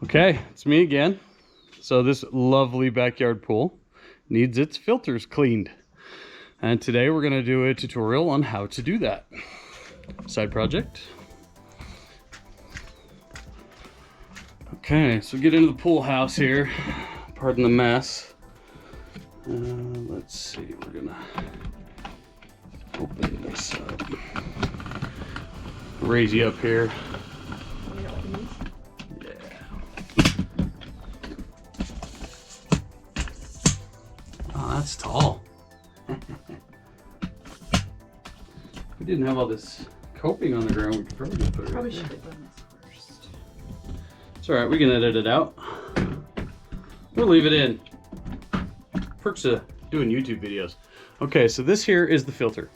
Okay, it's me again. So this lovely backyard pool needs its filters cleaned. And today we're gonna do a tutorial on how to do that. Side project. Okay, so get into the pool house here. Pardon the mess. Let's see, we're gonna open this up. Raise you up here. That's tall. If we didn't have all this coping on the ground, we could probably just put it right there. Should have done this first. It's alright, we can edit it out. We'll leave it in. Perks of doing YouTube videos. Okay, so this here is the filter.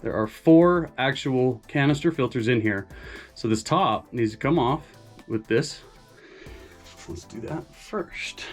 There are 4 actual canister filters in here. So this top needs to come off with this. Let's do that first.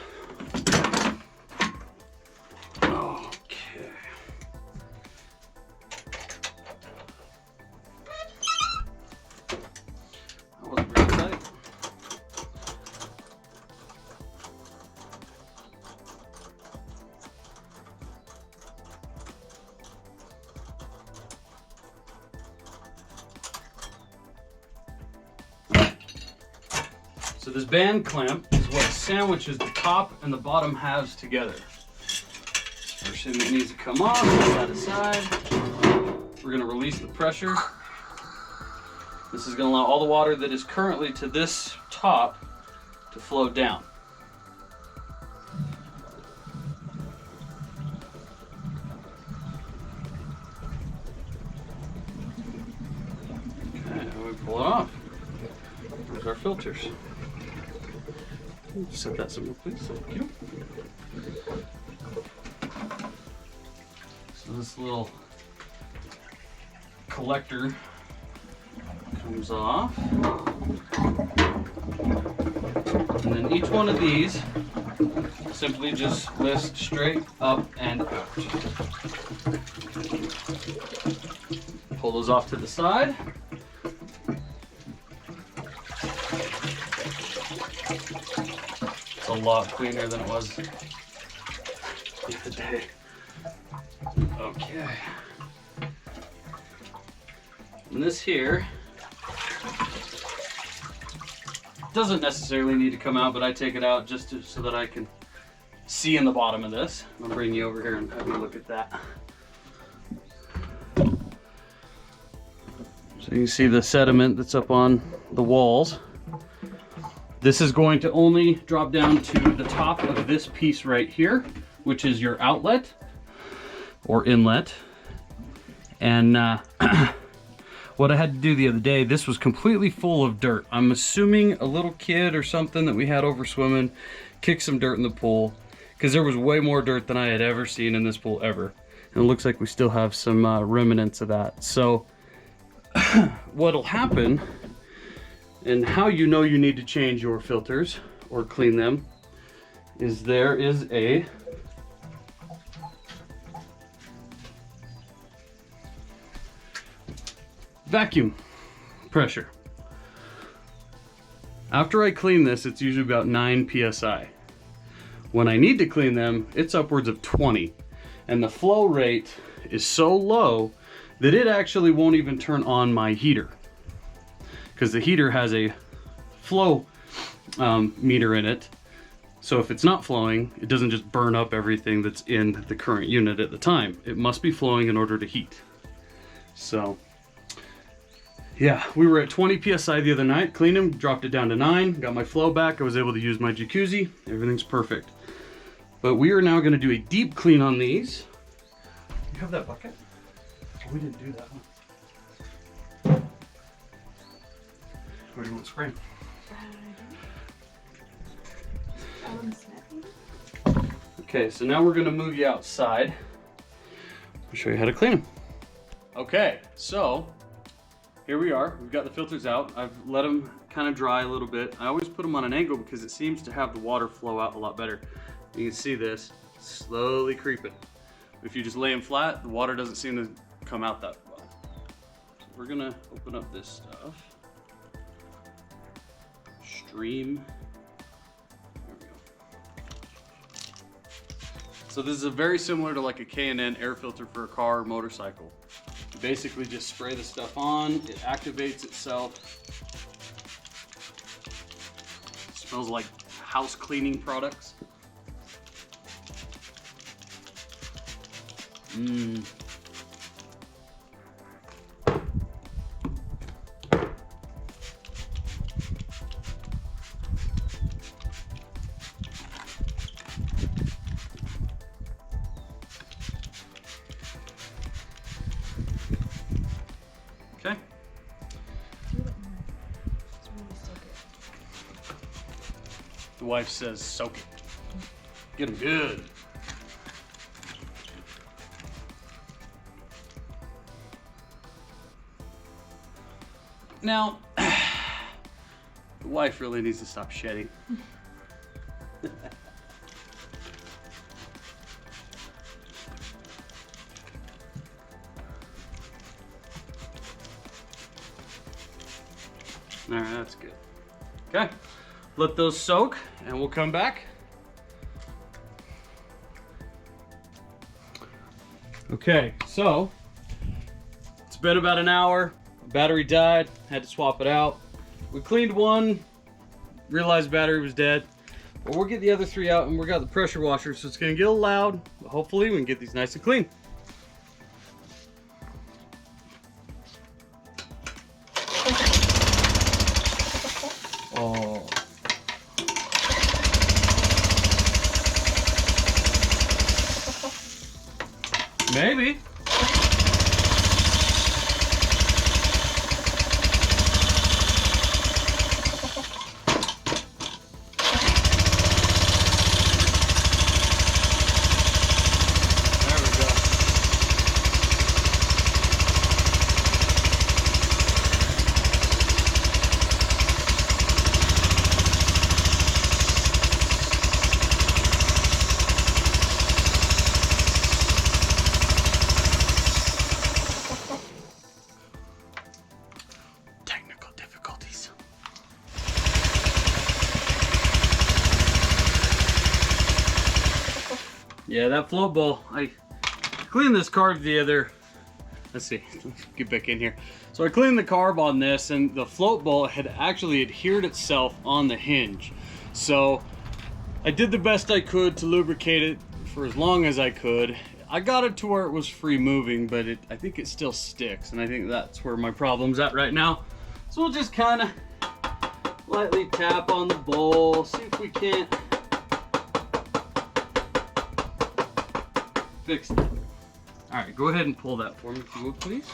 So this band clamp is what sandwiches the top and the bottom halves together. First thing that needs to come off, set that aside. We're going to release the pressure. This is going to allow all the water that is currently to this top to flow down. Okay, we pull it off. There's our filters. Set that somewhere, please. Thank you. So this little collector comes off. And then each one of these simply just lifts straight up and out. Pull those off to the side. A lot cleaner than it was the other day. Okay. And this here doesn't necessarily need to come out, but I take it out just so that I can see in the bottom of this. I'll bring you over here and have you look at that. So you can see the sediment that's up on the walls. This is going to only drop down to the top of this piece right here, which is your outlet or inlet. And what I had to do the other day, this was completely full of dirt. I'm assuming a little kid or something that we had over swimming kicked some dirt in the pool, because there was way more dirt than I had ever seen in this pool ever. And it looks like we still have some remnants of that. So what'll happen, and how you know you need to change your filters or clean them, is there is a vacuum pressure. After I clean this, it's usually about 9 psi. When I need to clean them, it's upwards of 20. And the flow rate is so low that it actually won't even turn on my heater, because the heater has a flow meter in it. So if it's not flowing, it doesn't just burn up everything that's in the current unit at the time. It must be flowing in order to heat. So yeah, we were at 20 psi the other night, cleaned them, dropped it down to 9, got my flow back. I was able to use my jacuzzi. Everything's perfect. But we are now going to do a deep clean on these. You have that bucket? Oh, we didn't do that one. Where do you want to spray? Okay, so now we're going to move you outside. I'll show you how to clean them. Okay, so here we are. We've got the filters out. I've let them kind of dry a little bit. I always put them on an angle because it seems to have the water flow out a lot better. You can see this slowly creeping. If you just lay them flat, the water doesn't seem to come out that well. So we're gonna open up this stuff. Stream So this is very similar to like a K&N air filter for a car or motorcycle. You basically just spray the stuff on, it activates itself. It smells like house cleaning products. Mmm. Okay. The wife says soak it. Get them good. Now, the wife really needs to stop shedding. All right, that's good. Okay, let those soak and we'll come back. Okay, so it's been about an hour. Battery died, had to swap it out. We cleaned one, realized battery was dead. But we'll get the other three out and we got the pressure washer, so it's gonna get a little loud, but hopefully we can get these nice and clean. Oh. Maybe. Yeah, that float ball, I cleaned this carb the other, let's see, get back in here. So I cleaned the carb on this and the float ball had actually adhered itself on the hinge. So I did the best I could to lubricate it for as long as I could. I got it to where it was free moving, but I think it still sticks, and I think that's where my problem's at right now. So we'll just kind of lightly tap on the bowl, see if we can't fix that. All right, go ahead and pull that for me, if you would, please.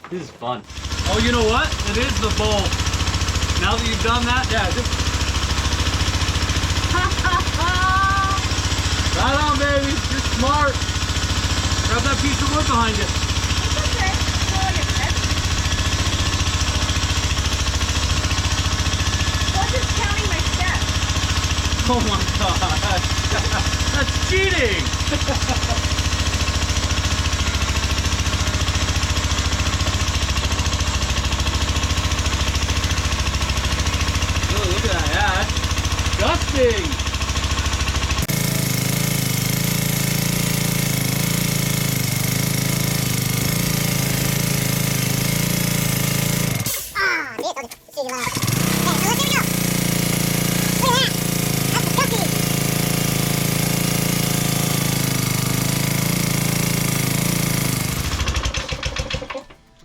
This is fun. Oh, you know what? It is the bowl. Now that you've done that, yeah, just... Right on, baby. You're smart. Grab that piece of wood behind you. It's okay. Pull your head. I'm just counting my steps. Oh my gosh. That's cheating. Oh, look at that. Yeah, that's disgusting.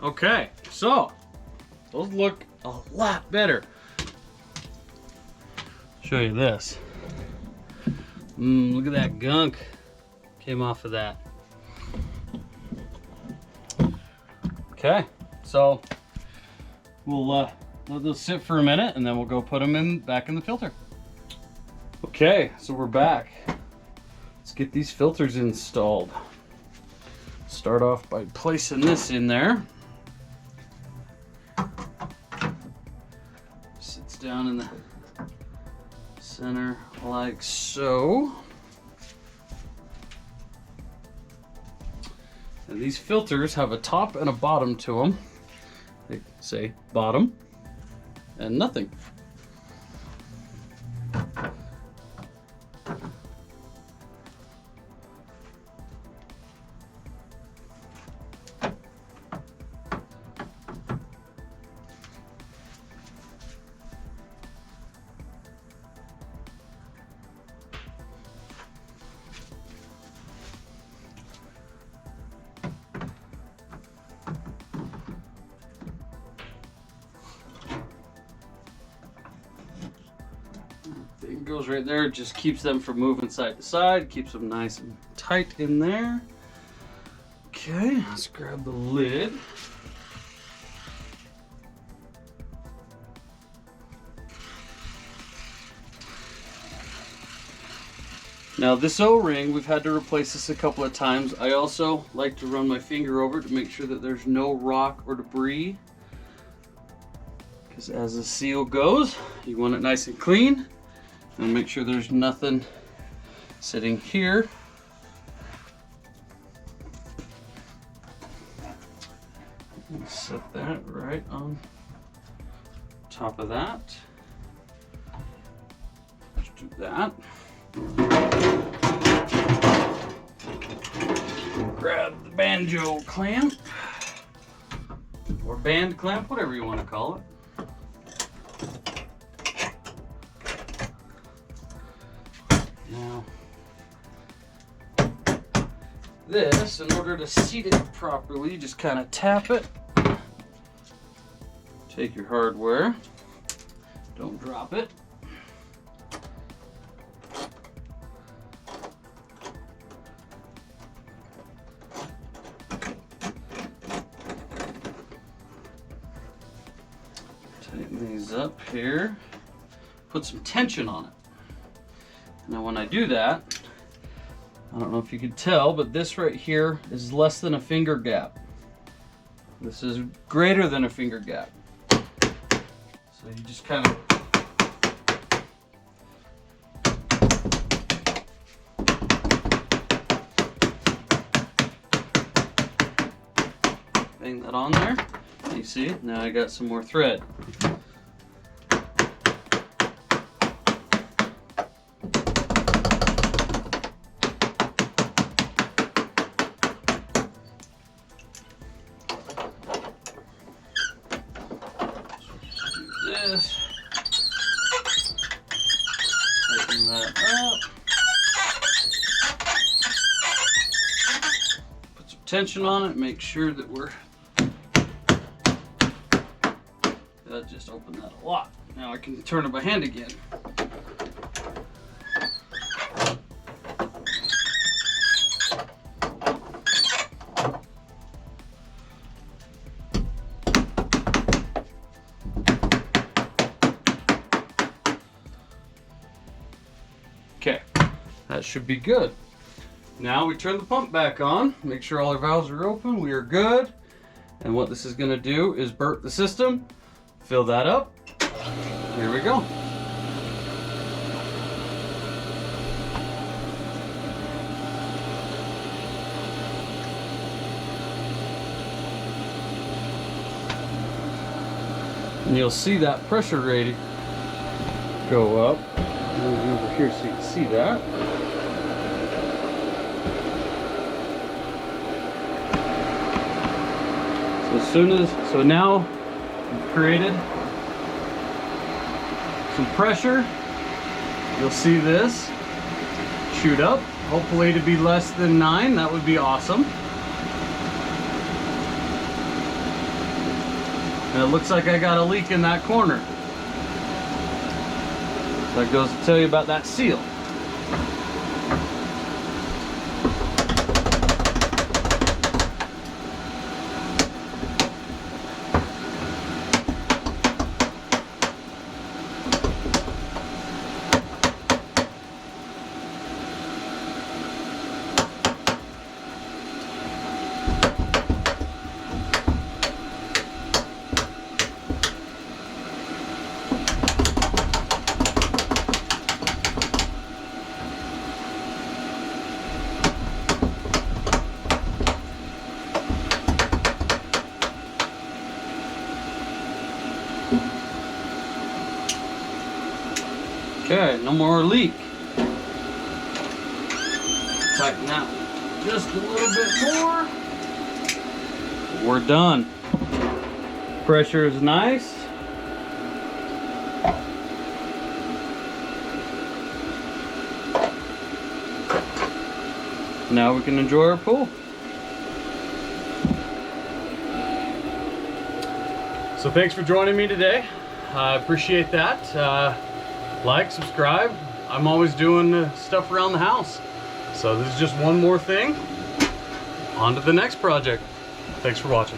Okay, so those look a lot better. Show you this. Look at that gunk came off of that. Okay, so we'll let those sit for a minute and then we'll go put them back in the filter. Okay, so we're back. Let's get these filters installed. Start off by placing this in there. Sits down in the center like so. And these filters have a top and a bottom to them. They say bottom and nothing. It goes right there, it just keeps them from moving side to side, keeps them nice and tight in there. Okay, let's grab the lid. Now this O-ring, we've had to replace this a couple of times. I also like to run my finger over it to make sure that there's no rock or debris. Because as the seal goes, you want it nice and clean. And make sure there's nothing sitting here. And set that right on top of that. Let's do that. Grab the banjo clamp, or band clamp, whatever you want to call it. Now, this, in order to seat it properly, you just kind of tap it. Take your hardware, don't drop it. Tighten these up here, put some tension on it. Now when I do that, I don't know if you can tell, but this right here is less than a finger gap. This is greater than a finger gap. So you just kind of bang that on there. You see, now I got some more thread. This. Tighten that up. Put some tension on it, make sure that we're just open that a lot. Now I can turn it by hand again. Okay, that should be good. Now we turn the pump back on, make sure all our valves are open, we are good. And what this is going to do is burp the system, fill that up. Here we go. And you'll see that pressure rating go up. Move over here so you can see that. So now we've created some pressure. You'll see this shoot up, hopefully to be less than 9. That would be awesome. And it looks like I got a leak in that corner. That goes to tell you about that seal. Okay, no more leak. Tighten that just a little bit more. We're done. Pressure is nice. Now we can enjoy our pool. So thanks for joining me today. I appreciate that. Like, subscribe. I'm always doing stuff around the house. So this is just one more thing. On to the next project. Thanks for watching.